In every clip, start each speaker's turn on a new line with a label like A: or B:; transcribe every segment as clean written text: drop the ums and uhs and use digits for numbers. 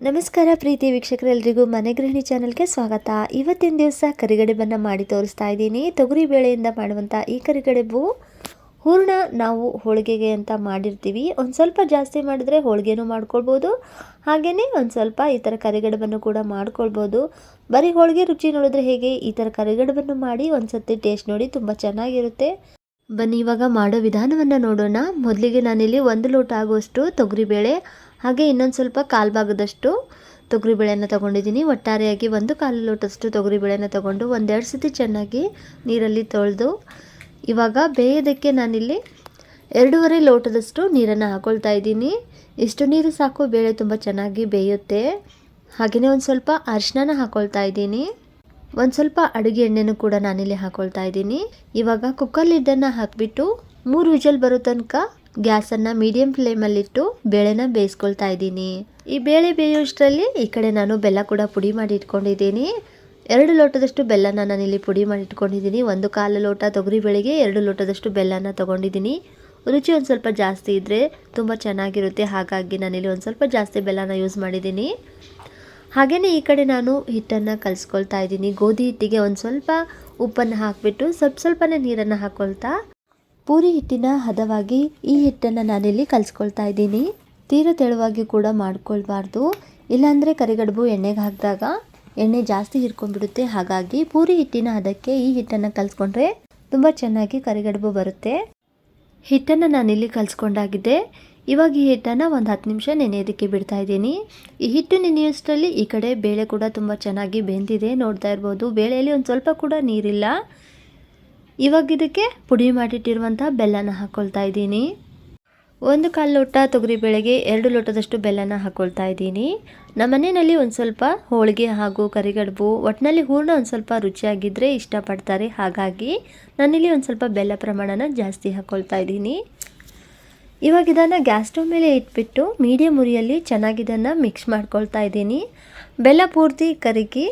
A: ನಮಸ್ಕಾರ ಪ್ರೀತಿ ವೀಕ್ಷಕರೆಲ್ಲರಿಗೂ ಮನೆ ಗೃಹಿಣಿ ಚಾನಲ್ಗೆ ಸ್ವಾಗತ. ಇವತ್ತಿನ ದಿವಸ ಕರಿಗಡುಬನ್ನು ಮಾಡಿ ತೋರಿಸ್ತಾ ಇದ್ದೀನಿ. ತೊಗರಿ ಬೇಳೆಯಿಂದ ಮಾಡುವಂಥ ಈ ಕರಿಗಡುಬು ಹೂರಣ ನಾವು ಹೋಳಿಗೆಗೆ ಅಂತ ಮಾಡಿರ್ತೀವಿ. ಒಂದು ಸ್ವಲ್ಪ ಜಾಸ್ತಿ ಮಾಡಿದ್ರೆ ಹೋಳಿಗೆನೂ ಮಾಡ್ಕೊಳ್ಬೋದು, ಹಾಗೆಯೇ ಒಂದು ಸ್ವಲ್ಪ ಈ ಥರ ಕರಿಗಡುಬನ್ನು ಕೂಡ ಮಾಡ್ಕೊಳ್ಬೋದು. ಬರೀ ಹೋಳಿಗೆ ರುಚಿ ನೋಡಿದ್ರೆ ಹೇಗೆ, ಈ ಥರ ಕರಿಗಡುಬನ್ನು ಮಾಡಿ ಒಂದು ಸರ್ತಿ ಟೇಸ್ಟ್ ನೋಡಿ, ತುಂಬ ಚೆನ್ನಾಗಿರುತ್ತೆ. ಬನ್ನಿ ಇವಾಗ ಮಾಡೋ ವಿಧಾನವನ್ನು ನೋಡೋಣ. ಮೊದಲಿಗೆ ನಾನಿಲ್ಲಿ 1 ಲೋಟ ಆಗುವಷ್ಟು ತೊಗರಿಬೇಳೆ, ಹಾಗೆ ಇನ್ನೊಂದು ಸ್ವಲ್ಪ ಕಾಲು ಭಾಗದಷ್ಟು ತೊಗರಿಬೇಳೆಯನ್ನು ತೊಗೊಂಡಿದ್ದೀನಿ. ಒಟ್ಟಾರೆಯಾಗಿ 1/4 ಲೋಟದಷ್ಟು ತೊಗರಿಬೇಳೆನ ತೊಗೊಂಡು ಒಂದೆರಡು ಸತಿ ಚೆನ್ನಾಗಿ ನೀರಲ್ಲಿ ತೊಳೆದು, ಇವಾಗ ಬೇಯೋದಕ್ಕೆ ನಾನಿಲ್ಲಿ 2.5 ಲೋಟದಷ್ಟು ನೀರನ್ನು ಹಾಕ್ಕೊಳ್ತಾ ಇದ್ದೀನಿ. ಇಷ್ಟು ನೀರು ಸಾಕು, ಬೇಳೆ ತುಂಬ ಚೆನ್ನಾಗಿ ಬೇಯುತ್ತೆ. ಹಾಗೆಯೇ ಒಂದು ಸ್ವಲ್ಪ ಅರಿಶಿನ ಹಾಕ್ಕೊಳ್ತಾ ಇದ್ದೀನಿ. ಒಂದು ಸ್ವಲ್ಪ ಅಡುಗೆ ಎಣ್ಣೆನೂ ಕೂಡ ನಾನಿಲ್ಲಿ ಹಾಕ್ಕೊಳ್ತಾ ಇದ್ದೀನಿ. ಇವಾಗ ಕುಕ್ಕರ್ ಲಿಡ್ಡನ್ನು ಹಾಕಿಬಿಟ್ಟು 3 ವಿಜಲ್ ಬರೋ ತನಕ ಗ್ಯಾಸನ್ನು ಮೀಡಿಯಂ ಫ್ಲೇಮಲ್ಲಿಟ್ಟು ಬೇಳೆನ ಬೇಯಿಸ್ಕೊಳ್ತಾ ಇದ್ದೀನಿ. ಈ ಬೇಳೆ ಬೇಯೋಷ್ಟರಲ್ಲಿ ಈ ಕಡೆ ನಾನು ಬೆಲ್ಲ ಕೂಡ ಪುಡಿ ಮಾಡಿ ಇಟ್ಕೊಂಡಿದ್ದೀನಿ. 2 ಲೋಟದಷ್ಟು ಬೆಲ್ಲನ ನಾನಿಲ್ಲಿ ಪುಡಿ ಮಾಡಿ ಇಟ್ಕೊಂಡಿದ್ದೀನಿ. 1/4 ಲೋಟ ತೊಗರಿ ಬೇಳೆಗೆ 2 ಲೋಟದಷ್ಟು ಬೆಲ್ಲನ ತೊಗೊಂಡಿದ್ದೀನಿ. ರುಚಿ ಒಂದು ಸ್ವಲ್ಪ ಜಾಸ್ತಿ ಇದ್ದರೆ ತುಂಬ ಚೆನ್ನಾಗಿರುತ್ತೆ, ಹಾಗಾಗಿ ನಾನಿಲ್ಲಿ ಒಂದು ಸ್ವಲ್ಪ ಜಾಸ್ತಿ ಬೆಲ್ಲನ ಯೂಸ್ ಮಾಡಿದ್ದೀನಿ. ಹಾಗೆಯೇ ಈ ಕಡೆ ನಾನು ಹಿಟ್ಟನ್ನು ಕಲಿಸ್ಕೊಳ್ತಾ ಇದ್ದೀನಿ. ಗೋಧಿ ಹಿಟ್ಟಿಗೆ ಒಂದು ಸ್ವಲ್ಪ ಉಪ್ಪನ್ನು ಹಾಕಿಬಿಟ್ಟು ಸ್ವಲ್ಪನೇ ನೀರನ್ನು ಹಾಕ್ಕೊಳ್ತಾ ಪೂರಿ ಹಿಟ್ಟಿನ ಹದವಾಗಿ ಈ ಹಿಟ್ಟನ್ನು ನಾನಿಲ್ಲಿ ಕಲಿಸ್ಕೊಳ್ತಾ ಇದ್ದೀನಿ. ತೀರ ತೆಳುವಾಗಿ ಕೂಡ ಮಾಡ್ಕೊಳ್ಬಾರ್ದು, ಇಲ್ಲಾಂದರೆ ಕರಿಗಡುಬು ಎಣ್ಣೆಗೆ ಹಾಕಿದಾಗ ಎಣ್ಣೆ ಜಾಸ್ತಿ ಹಿಡ್ಕೊಂಡ್ಬಿಡುತ್ತೆ. ಹಾಗಾಗಿ ಪೂರಿ ಹಿಟ್ಟಿನ ಹದಕ್ಕೆ ಈ ಹಿಟ್ಟನ್ನು ಕಲಿಸ್ಕೊಂಡ್ರೆ ತುಂಬ ಚೆನ್ನಾಗಿ ಕರಿಗಡುಬು ಬರುತ್ತೆ. ಹಿಟ್ಟನ್ನು ನಾನಿಲ್ಲಿ ಕಲಿಸ್ಕೊಂಡಾಗಿದೆ. ಇವಾಗ ಈ ಹಿಟ್ಟನ್ನು ಒಂದು 10 ನಿಮಿಷ ನೆನೆಯೋದಕ್ಕೆ ಬಿಡ್ತಾ ಇದ್ದೀನಿ. ಈ ಹಿಟ್ಟು ನೆನೆಯೋಷ್ಟರಲ್ಲಿ ಈ ಕಡೆ ಬೇಳೆ ಕೂಡ ತುಂಬ ಚೆನ್ನಾಗಿ ಬೆಂದಿದೆ, ನೋಡ್ತಾ ಇರ್ಬೋದು. ಬೇಳೆಯಲ್ಲಿ ಒಂದು ಸ್ವಲ್ಪ ಕೂಡ ನೀರಿಲ್ಲ. ಇವಾಗ ಇದಕ್ಕೆ ಪುಡಿ ಮಾಡಿಟ್ಟಿರುವಂಥ ಬೆಲ್ಲನ ಹಾಕ್ಕೊಳ್ತಾ ಇದ್ದೀನಿ. 1/4 ಲೋಟ ತೊಗರಿಬೇಳೆಗೆ 2 ಲೋಟದಷ್ಟು ಬೆಲ್ಲನ ಹಾಕ್ಕೊಳ್ತಾ ಇದ್ದೀನಿ. ನಮ್ಮ ಮನೆಯಲ್ಲಿ ಒಂದು ಸ್ವಲ್ಪ ಹೋಳಿಗೆ ಹಾಗೂ ಕರಿಗಡುಬು ಒಟ್ಟಿನಲ್ಲಿ ಹೂರಣ ಒಂದು ಸ್ವಲ್ಪ ರುಚಿಯಾಗಿದ್ದರೆ ಇಷ್ಟಪಡ್ತಾರೆ, ಹಾಗಾಗಿ ನಾನಿಲ್ಲಿ ಒಂದು ಸ್ವಲ್ಪ ಬೆಲ್ಲ ಪ್ರಮಾಣನ ಜಾಸ್ತಿ ಹಾಕ್ಕೊಳ್ತಾ ಇದ್ದೀನಿ. ಇವಾಗ ಇದನ್ನು ಗ್ಯಾಸ್ ಸ್ಟವ್ ಮೇಲೆ ಇಟ್ಬಿಟ್ಟು ಮೀಡಿಯಮ್ ಉರಿಯಲ್ಲಿ ಚೆನ್ನಾಗಿ ಇದನ್ನು ಮಿಕ್ಸ್ ಮಾಡ್ಕೊಳ್ತಾ ಇದ್ದೀನಿ. ಬೆಲ್ಲ ಪೂರ್ತಿ ಕರಗಿ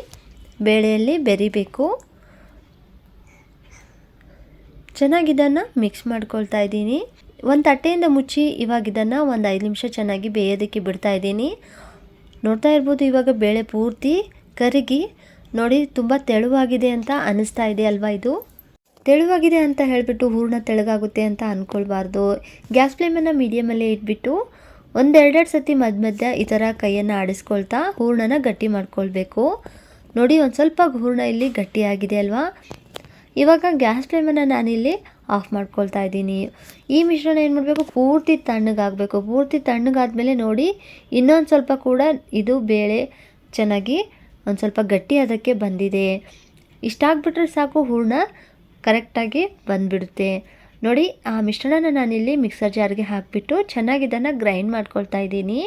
A: ಬೇಳೆಯಲ್ಲಿ ಬೆರಿಬೇಕು. ಚೆನ್ನಾಗಿ ಇದನ್ನು ಮಿಕ್ಸ್ ಮಾಡ್ಕೊಳ್ತಾ ಇದ್ದೀನಿ. ಒಂದು ತಟ್ಟೆಯಿಂದ ಮುಚ್ಚಿ ಇವಾಗ ಇದನ್ನು ಒಂದು 5 ನಿಮಿಷ ಚೆನ್ನಾಗಿ ಬೇಯೋದಕ್ಕೆ ಬಿಡ್ತಾ ಇದ್ದೀನಿ. ನೋಡ್ತಾ ಇರ್ಬೋದು, ಇವಾಗ ಬೇಳೆ ಪೂರ್ತಿ ಕರಗಿ ನೋಡಿ ತುಂಬ ತೆಳುವಾಗಿದೆ ಅಂತ ಅನ್ನಿಸ್ತಾ ಇದೆ ಅಲ್ವಾ. ಇದು ತೆಳುವಾಗಿದೆ ಅಂತ ಹೇಳಿಬಿಟ್ಟು ಹೂರಣ ತೆಳುಗಾಗುತ್ತೆ ಅಂತ ಅಂದ್ಕೊಳ್ಬಾರ್ದು. ಗ್ಯಾಸ್ ಫ್ಲೇಮನ್ನು ಮೀಡಿಯಮಲ್ಲೇ ಇಟ್ಬಿಟ್ಟು ಒಂದೆರಡೆರಡು ಸತಿ ಮಧ್ಯ ಈ ಥರ ಕೈಯನ್ನು ಆಡಿಸ್ಕೊಳ್ತಾ ಹೂರಣನ ಗಟ್ಟಿ ಮಾಡ್ಕೊಳ್ಬೇಕು. ನೋಡಿ ಒಂದು ಸ್ವಲ್ಪ ಹೂರಣ ಇಲ್ಲಿ ಗಟ್ಟಿಯಾಗಿದೆ ಅಲ್ವಾ. ಇವಾಗ ಗ್ಯಾಸ್ ಫ್ಲೇಮನ್ನು ನಾನಿಲ್ಲಿ ಆಫ್ ಮಾಡ್ಕೊಳ್ತಾ ಇದ್ದೀನಿ. ಈ ಮಿಶ್ರಣ ಏನು ಮಾಡಬೇಕು, ಪೂರ್ತಿ ತಣ್ಣಗಾಗಬೇಕು. ಪೂರ್ತಿ ತಣ್ಣಗಾದ್ಮೇಲೆ ನೋಡಿ ಇನ್ನೊಂದು ಸ್ವಲ್ಪ ಕೂಡ ಇದು ಬೇಳೆ ಚೆನ್ನಾಗಿ ಒಂದು ಸ್ವಲ್ಪ ಗಟ್ಟಿ ಅದಕ್ಕೆ ಬಂದಿದೆ. ಇಷ್ಟಾಗ್ಬಿಟ್ರೆ ಸಾಕು, ಹೂರಣ ಕರೆಕ್ಟಾಗಿ ಬಂದುಬಿಡುತ್ತೆ. ನೋಡಿ ಆ ಮಿಶ್ರಣನ ನಾನಿಲ್ಲಿ ಮಿಕ್ಸರ್ ಜಾರ್ಗೆ ಹಾಕಿಬಿಟ್ಟು ಚೆನ್ನಾಗಿ ಇದನ್ನು ಗ್ರೈಂಡ್ ಮಾಡ್ಕೊಳ್ತಾ ಇದ್ದೀನಿ.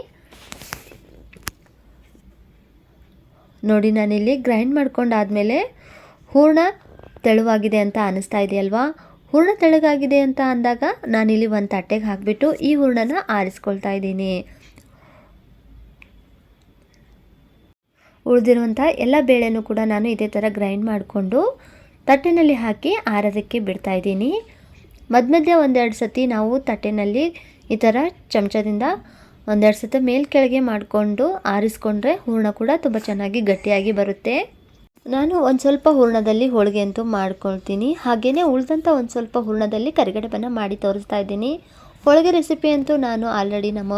A: ನೋಡಿ ನಾನಿಲ್ಲಿ ಗ್ರೈಂಡ್ ಮಾಡ್ಕೊಂಡಾದಮೇಲೆ ಹೂರಣ ತೆಳುವಾಗಿದೆ ಅಂತ ಅನ್ನಿಸ್ತಾ ಇದೆಯಲ್ವಾ. ಹೂರಣ ತೆಳುಗಾಗಿದೆ ಅಂತ ಅಂದಾಗ ನಾನಿಲ್ಲಿ ಒಂದು ತಟ್ಟೆಗೆ ಹಾಕಿಬಿಟ್ಟು ಈ ಹೂರಣನ ಆರಿಸ್ಕೊಳ್ತಾ ಇದ್ದೀನಿ. ಉಳಿದಿರುವಂಥ ಎಲ್ಲ ಬೇಳೆನೂ ಕೂಡ ನಾನು ಇದೇ ಥರ ಗ್ರೈಂಡ್ ಮಾಡಿಕೊಂಡು ತಟ್ಟೆನಲ್ಲಿ ಹಾಕಿ ಆರೋದಕ್ಕೆ ಬಿಡ್ತಾ ಇದ್ದೀನಿ. ಮಧ್ಯ ಒಂದೆರಡು ಸತಿ ನಾವು ತಟ್ಟೆನಲ್ಲಿ ಈ ಥರ ಚಮಚದಿಂದ ಒಂದೆರಡು ಸತಿ ಮೇಲ್ ಕೆಳಗೆ ಮಾಡಿಕೊಂಡು ಆರಿಸ್ಕೊಂಡ್ರೆ ಹೂರಣ ಕೂಡ ತುಂಬ ಚೆನ್ನಾಗಿ ಗಟ್ಟಿಯಾಗಿ ಬರುತ್ತೆ. ನಾನು ಒಂದು ಸ್ವಲ್ಪ ಹೂರಣದಲ್ಲಿ ಹೋಳಿಗೆ ಅಂತೂ ಮಾಡ್ಕೊಳ್ತೀನಿ, ಹಾಗೆಯೇ ಉಳಿದಂಥ ಒಂದು ಸ್ವಲ್ಪ ಹೂರಣದಲ್ಲಿ ಕರಿಗಡುಬನ್ನು ಮಾಡಿ ತೋರಿಸ್ತಾ ಇದ್ದೀನಿ. ಹೋಳಿಗೆ ರೆಸಿಪಿ ಅಂತೂ ನಾನು ಆಲ್ರೆಡಿ ನಮ್ಮ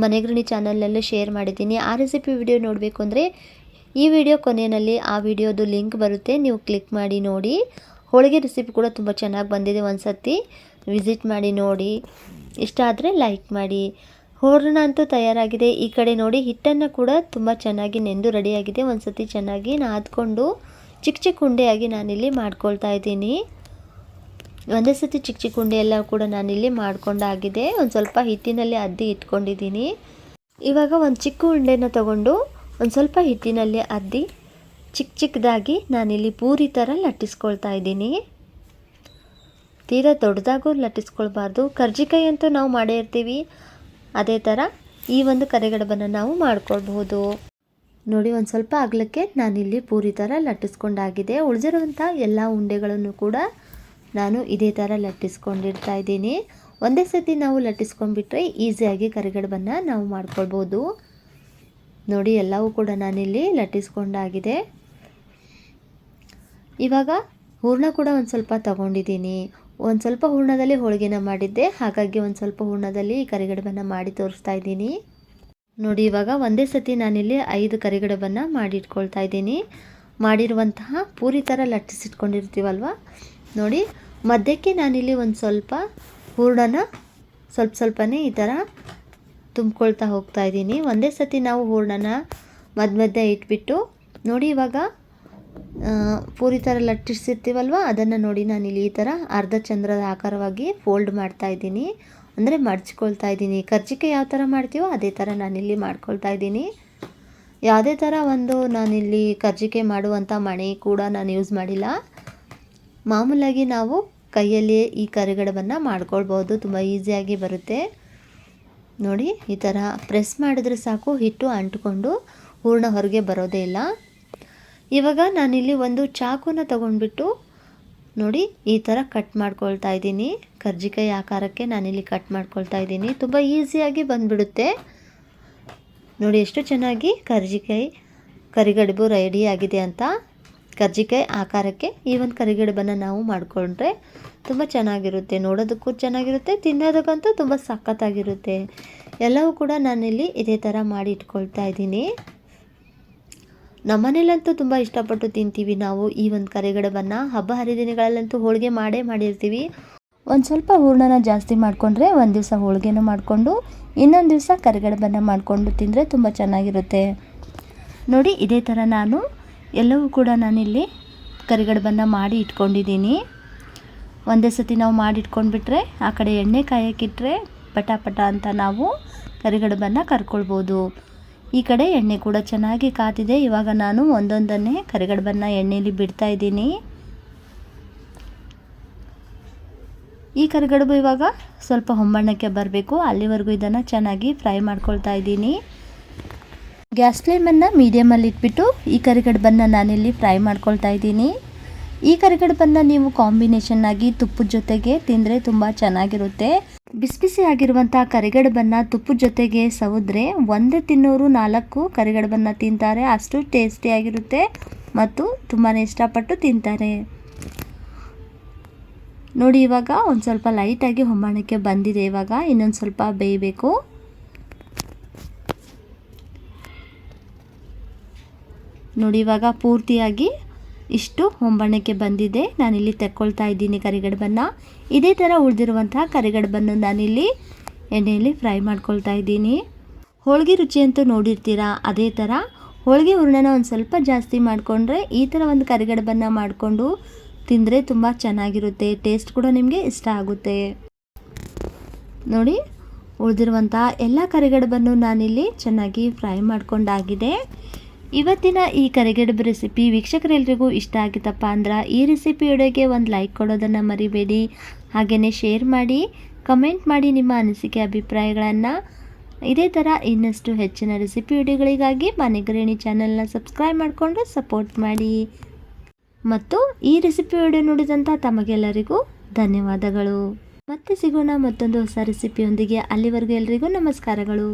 A: ಮನೆ ಗೃಹಿಣಿ ಚಾನಲಲ್ಲಿ ಶೇರ್ ಮಾಡಿದ್ದೀನಿ. ಆ ರೆಸಿಪಿ ವಿಡಿಯೋ ನೋಡಬೇಕು ಅಂದರೆ ಈ ವಿಡಿಯೋ ಕೊನೆಯಲ್ಲಿ ಆ ವಿಡಿಯೋದು ಲಿಂಕ್ ಬರುತ್ತೆ, ನೀವು ಕ್ಲಿಕ್ ಮಾಡಿ ನೋಡಿ. ಹೋಳಿಗೆ ರೆಸಿಪಿ ಕೂಡ ತುಂಬ ಚೆನ್ನಾಗಿ ಬಂದಿದೆ, ಒಂದು ಸರ್ತಿ ವಿಸಿಟ್ ಮಾಡಿ ನೋಡಿ. ಇಷ್ಟ ಆದರೆ ಲೈಕ್ ಮಾಡಿ. ಹೂರಣ ಅಂತೂ ತಯಾರಾಗಿದೆ. ಈ ಕಡೆ ನೋಡಿ ಹಿಟ್ಟನ್ನು ಕೂಡ ತುಂಬ ಚೆನ್ನಾಗಿ ನೆಂದು ರೆಡಿಯಾಗಿದೆ. ಒಂದು ಸರ್ತಿ ಚೆನ್ನಾಗಿ ನಾದ್ಕೊಂಡು ಚಿಕ್ಕ ಚಿಕ್ಕ ಉಂಡೆಯಾಗಿ ನಾನಿಲ್ಲಿ ಮಾಡ್ಕೊಳ್ತಾ ಇದ್ದೀನಿ. ಒಂದೇ ಸರ್ತಿ ಚಿಕ್ಕ ಚಿಕ್ಕ ಉಂಡೆ ಎಲ್ಲ ಕೂಡ ನಾನಿಲ್ಲಿ ಮಾಡ್ಕೊಂಡಾಗಿದೆ. ಒಂದು ಸ್ವಲ್ಪ ಹಿಟ್ಟಿನಲ್ಲಿ ಅದ್ದಿ ಇಟ್ಕೊಂಡಿದ್ದೀನಿ. ಇವಾಗ ಒಂದು ಚಿಕ್ಕ ಉಂಡೆನ ತಗೊಂಡು ಒಂದು ಸ್ವಲ್ಪ ಹಿಟ್ಟಿನಲ್ಲಿ ಅದ್ದಿ ಚಿಕ್ಕ ಚಿಕ್ಕದಾಗಿ ನಾನಿಲ್ಲಿ ಪೂರಿ ಥರ ಲಟ್ಟಿಸ್ಕೊಳ್ತಾ ಇದ್ದೀನಿ. ತೀರಾ ದೊಡ್ಡದಾಗೂ ಲಟ್ಟಿಸ್ಕೊಳ್ಬಾರ್ದು. ಕರ್ಜಿಕಾಯಿ ಅಂತೂ ನಾವು ಮಾಡೇ ಇರ್ತೀವಿ, ಅದೇ ಥರ ಈ ಒಂದು ಕರಿಗಡುಬನ್ನು ನಾವು ಮಾಡ್ಕೊಳ್ಬಹುದು. ನೋಡಿ ಒಂದು ಸ್ವಲ್ಪ ಅಗಲಕ್ಕೆ ನಾನಿಲ್ಲಿ ಪೂರಿ ಥರ ಲಟ್ಟಿಸ್ಕೊಂಡಾಗಿದೆ. ಉಳಿದಿರುವಂಥ ಎಲ್ಲ ಉಂಡೆಗಳನ್ನು ಕೂಡ ನಾನು ಇದೇ ಥರ ಲಟ್ಟಿಸ್ಕೊಂಡಿರ್ತಾ ಇದ್ದೀನಿ. ಒಂದೇ ಸತಿ ನಾವು ಲಟ್ಟಿಸ್ಕೊಂಡ್ಬಿಟ್ರೆ ಈಸಿಯಾಗಿ ಕರಿಗಡುಬನ್ನು ನಾವು ಮಾಡ್ಕೊಳ್ಬೋದು. ನೋಡಿ ಎಲ್ಲವೂ ಕೂಡ ನಾನಿಲ್ಲಿ ಲಟ್ಟಿಸ್ಕೊಂಡಾಗಿದೆ. ಇವಾಗ ಹೂರಣ ಕೂಡ ಒಂದು ಸ್ವಲ್ಪ ತಗೊಂಡಿದ್ದೀನಿ. ಒಂದು ಸ್ವಲ್ಪ ಹೂರಣದಲ್ಲಿ ಹೋಳಿಗೆನ ಮಾಡಿದ್ದೆ, ಹಾಗಾಗಿ ಒಂದು ಸ್ವಲ್ಪ ಹೂರಣದಲ್ಲಿ ಈ ಕರಿಗಡುಬನ್ನು ಮಾಡಿ ತೋರಿಸ್ತಾ ಇದ್ದೀನಿ. ನೋಡಿ ಇವಾಗ ಒಂದೇ ಸತಿ ನಾನಿಲ್ಲಿ 5 ಕರಿಗಡುಬನ್ನು ಮಾಡಿ ಇಟ್ಕೊಳ್ತಾ ಇದ್ದೀನಿ. ಮಾಡಿರುವಂತಹ ಪೂರಿ ಥರ ಲಟ್ಟಿಸಿಟ್ಕೊಂಡಿರ್ತೀವಲ್ವ, ನೋಡಿ ಮಧ್ಯಕ್ಕೆ ನಾನಿಲ್ಲಿ ಒಂದು ಸ್ವಲ್ಪ ಹೂರಣನ ಸ್ವಲ್ಪನೇ ಈ ಥರ ತುಂಬ್ಕೊಳ್ತಾ ಹೋಗ್ತಾ ಇದ್ದೀನಿ. ಒಂದೇ ಸತಿ ನಾವು ಹೂರಣನ ಮಧ್ಯೆ ಇಟ್ಬಿಟ್ಟು ನೋಡಿ ಇವಾಗ ಪೂರಿ ಥರ ಲಟ್ಟಿಸಿರ್ತೀವಲ್ವ, ಅದನ್ನು ನೋಡಿ ನಾನಿಲ್ಲಿ ಈ ಥರ ಅರ್ಧ ಚಂದ್ರದ ಆಕಾರವಾಗಿ ಫೋಲ್ಡ್ ಮಾಡ್ತಾ ಇದ್ದೀನಿ, ಅಂದರೆ ಮಡ್ಚ್ಕೊಳ್ತಾ ಇದ್ದೀನಿ. ಕರ್ಜಿಕಾಯಿ ಯಾವ ಥರ ಮಾಡ್ತೀವೋ ಅದೇ ಥರ ನಾನಿಲ್ಲಿ ಮಾಡ್ಕೊಳ್ತಾ ಇದ್ದೀನಿ. ಯಾವುದೇ ಥರ ನಾನಿಲ್ಲಿ ಕರ್ಜಿಕಾಯಿ ಮಾಡುವಂಥ ಮಣೆ ಕೂಡ ನಾನು ಯೂಸ್ ಮಾಡಿಲ್ಲ. ಮಾಮೂಲಾಗಿ ನಾವು ಕೈಯಲ್ಲಿಯೇ ಈ ಕರಿಗಡುಬನ್ನು ಮಾಡ್ಕೊಳ್ಬೋದು, ತುಂಬ ಈಸಿಯಾಗಿ ಬರುತ್ತೆ. ನೋಡಿ ಈ ಥರ ಪ್ರೆಸ್ ಮಾಡಿದ್ರೆ ಸಾಕು, ಹಿಟ್ಟು ಅಂಟಿಕೊಂಡು ಹೂರಣ ಹೊರಗೆ ಬರೋದೇ ಇಲ್ಲ. ಇವಾಗ ನಾನಿಲ್ಲಿ ಒಂದು ಚಾಕುನ ತಗೊಂಡ್ಬಿಟ್ಟು ನೋಡಿ ಈ ಥರ ಕಟ್ ಮಾಡ್ಕೊಳ್ತಾ ಇದ್ದೀನಿ. ಕರ್ಜಿಕಾಯಿ ಆಕಾರಕ್ಕೆ ನಾನಿಲ್ಲಿ ಕಟ್ ಮಾಡ್ಕೊಳ್ತಾ ಇದ್ದೀನಿ. ತುಂಬ ಈಸಿಯಾಗಿ ಬಂದುಬಿಡುತ್ತೆ. ನೋಡಿ ಎಷ್ಟು ಚೆನ್ನಾಗಿ ಕರಿಗಡುಬು ರೆಡಿ ಆಗಿದೆ ಅಂತ. ಕರ್ಜಿಕಾಯಿ ಆಕಾರಕ್ಕೆ ಈ ಒಂದು ಕರಿಗಡುಬನ್ನು ನಾವು ಮಾಡಿಕೊಂಡ್ರೆ ತುಂಬ ಚೆನ್ನಾಗಿರುತ್ತೆ, ನೋಡೋದಕ್ಕೂ ಚೆನ್ನಾಗಿರುತ್ತೆ, ತಿನ್ನೋದಕ್ಕಂತೂ ತುಂಬ ಸಖತ್ತಾಗಿರುತ್ತೆ. ಎಲ್ಲವೂ ಕೂಡ ನಾನಿಲ್ಲಿ ಇದೇ ಥರ ಮಾಡಿ ಇಟ್ಕೊಳ್ತಾ ಇದ್ದೀನಿ. ನಮ್ಮನೇಲಂತೂ ತುಂಬ ಇಷ್ಟಪಟ್ಟು ತಿಂತೀವಿ ನಾವು ಈ ಒಂದು ಕರಿಗಡುಬನ್ನು. ಹಬ್ಬ ಹರಿದಿನಗಳಲ್ಲಂತೂ ಹೋಳಿಗೆ ಮಾಡಿರ್ತೀವಿ. ಒಂದು ಸ್ವಲ್ಪ ಹೂರಣನ ಜಾಸ್ತಿ ಮಾಡಿಕೊಂಡ್ರೆ ಒಂದು ದಿವಸ ಹೋಳಿಗೆನೂ ಮಾಡಿಕೊಂಡು ಇನ್ನೊಂದು ದಿವಸ ಕರಿಗಡುಬನ್ನು ಮಾಡಿಕೊಂಡು ತಿಂದರೆ ತುಂಬ ಚೆನ್ನಾಗಿರುತ್ತೆ. ನೋಡಿ ಇದೇ ಥರ ನಾನು ಎಲ್ಲವೂ ಕೂಡ ನಾನಿಲ್ಲಿ ಕರಿಗಡುಬನ್ನು ಮಾಡಿ ಇಟ್ಕೊಂಡಿದ್ದೀನಿ. ಒಂದೇ ಸತಿ ನಾವು ಮಾಡಿ ಇಟ್ಕೊಂಡ್ಬಿಟ್ರೆ ಆ ಕಡೆ ಎಣ್ಣೆ ಕಾಯಕ್ಕಿಟ್ರೆ ಪಟ ಅಂತ ನಾವು ಕರಿಗಡುಬನ್ನು ಕರ್ಕೊಳ್ಬೋದು. ಈ ಕಡೆ ಎಣ್ಣೆ ಕೂಡ ಚೆನ್ನಾಗಿ ಕಾತಿದೆ. ಇವಾಗ ನಾನು ಒಂದೊಂದನ್ನೇ ಕರಿಗಡುಬನ್ನು ಎಣ್ಣೆಯಲ್ಲಿ ಬಿಡ್ತಾ ಇದ್ದೀನಿ. ಈ ಕರಿಗಡುಬು ಇವಾಗ ಸ್ವಲ್ಪ ಹೊಂಬಣ್ಣಕ್ಕೆ ಬರಬೇಕು, ಅಲ್ಲಿವರೆಗೂ ಇದನ್ನು ಚೆನ್ನಾಗಿ ಫ್ರೈ ಮಾಡ್ಕೊಳ್ತಾ ಇದ್ದೀನಿ. ಗ್ಯಾಸ್ ಫ್ಲೇಮನ್ನು ಮೀಡಿಯಮಲ್ಲಿ ಇಟ್ಬಿಟ್ಟು ಈ ಕರಿಗಡುಬನ್ನು ನಾನಿಲ್ಲಿ ಫ್ರೈ ಮಾಡ್ಕೊಳ್ತಾ ಇದ್ದೀನಿ. ಈ ಕರಿಗಡುಬನ್ನು ನೀವು ಕಾಂಬಿನೇಷನ್ ಆಗಿ ತುಪ್ಪದ ಜೊತೆಗೆ ತಿಂದರೆ ತುಂಬ ಚೆನ್ನಾಗಿರುತ್ತೆ. ಬಿಸಿ ಆಗಿರುವಂಥ ಕರಿಗಡುಬನ್ನು ತುಪ್ಪದ ಜೊತೆಗೆ ಸವಿದ್ರೆ ಒಂದೇ ತಿನ್ನೋರು 4 ಕರಿಗಡುಬನ್ನು ತಿಂತಾರೆ, ಅಷ್ಟು ಟೇಸ್ಟಿಯಾಗಿರುತ್ತೆ ಮತ್ತು ತುಂಬಾ ಇಷ್ಟಪಟ್ಟು ತಿಂತಾರೆ. ನೋಡಿ ಇವಾಗ ಒಂದು ಸ್ವಲ್ಪ ಲೈಟಾಗಿ ಹೊಂಬಾಣಕ್ಕೆ ಬಂದಿದೆ. ಇವಾಗ ಇನ್ನೊಂದು ಸ್ವಲ್ಪ ಬೇಯಬೇಕು. ನೋಡಿ ಇವಾಗ ಪೂರ್ತಿಯಾಗಿ ಇಷ್ಟು ಹೊಂಬಣ್ಣಕ್ಕೆ ಬಂದಿದೆ. ನಾನಿಲ್ಲಿ ತೆಕ್ಕೊಳ್ತಾ ಇದ್ದೀನಿ ಕರಿಗಡುಬನ್ನು. ಇದೇ ಥರ ಉಳಿದಿರುವಂತಹ ಕರಿಗಡುಬನ್ನು ನಾನಿಲ್ಲಿ ಎಣ್ಣೆಯಲ್ಲಿ ಫ್ರೈ ಮಾಡ್ಕೊಳ್ತಾ ಇದ್ದೀನಿ. ಹೋಳಿಗೆ ರುಚಿ ಅಂತೂ ನೋಡಿರ್ತೀರಾ, ಅದೇ ಥರ ಹೋಳಿಗೆ ಹೂರಣನ ಒಂದು ಸ್ವಲ್ಪ ಜಾಸ್ತಿ ಮಾಡಿಕೊಂಡ್ರೆ ಈ ಥರ ಒಂದು ಕರಿಗಡುಬನ್ನು ಮಾಡಿಕೊಂಡು ತಿಂದರೆ ತುಂಬ ಚೆನ್ನಾಗಿರುತ್ತೆ. ಟೇಸ್ಟ್ ಕೂಡ ನಿಮಗೆ ಇಷ್ಟ ಆಗುತ್ತೆ. ನೋಡಿ ಉಳಿದಿರುವಂಥ ಎಲ್ಲ ಕರಿಗಡುಬನ್ನು ನಾನಿಲ್ಲಿ ಚೆನ್ನಾಗಿ ಫ್ರೈ ಮಾಡ್ಕೊಂಡಾಗಿದೆ. ಇವತ್ತಿನ ಈ ಕರಿಗಡುಬು ರೆಸಿಪಿ ವೀಕ್ಷಕರೆಲ್ಲರಿಗೂ ಇಷ್ಟ ಆಗಿತ್ತಪ್ಪ ಅಂದ್ರೆ ಈ ರೆಸಿಪಿ ವಿಡಿಯೋಗೆ ಒಂದು ಲೈಕ್ ಕೊಡೋದನ್ನು ಮರಿಬೇಡಿ. ಹಾಗೆಯೇ ಶೇರ್ ಮಾಡಿ, ಕಮೆಂಟ್ ಮಾಡಿ ನಿಮ್ಮ ಅನಿಸಿಕೆ ಅಭಿಪ್ರಾಯಗಳನ್ನು. ಇದೇ ಥರ ಇನ್ನಷ್ಟು ಹೆಚ್ಚಿನ ರೆಸಿಪಿ ವಿಡಿಯೋಗಳಿಗಾಗಿ ಮನೆ ಗೃಹಿಣಿ ಚಾನಲ್ನ ಸಬ್ಸ್ಕ್ರೈಬ್ ಮಾಡಿಕೊಂಡು ಸಪೋರ್ಟ್ ಮಾಡಿ. ಮತ್ತು ಈ ರೆಸಿಪಿ ವಿಡಿಯೋ ನೋಡಿದಂಥ ತಮಗೆಲ್ಲರಿಗೂ ಧನ್ಯವಾದಗಳು. ಮತ್ತೆ ಸಿಗೋಣ ಮತ್ತೊಂದು ಹೊಸ ರೆಸಿಪಿಯೊಂದಿಗೆ. ಅಲ್ಲಿವರೆಗೂ ಎಲ್ರಿಗೂ ನಮಸ್ಕಾರಗಳು.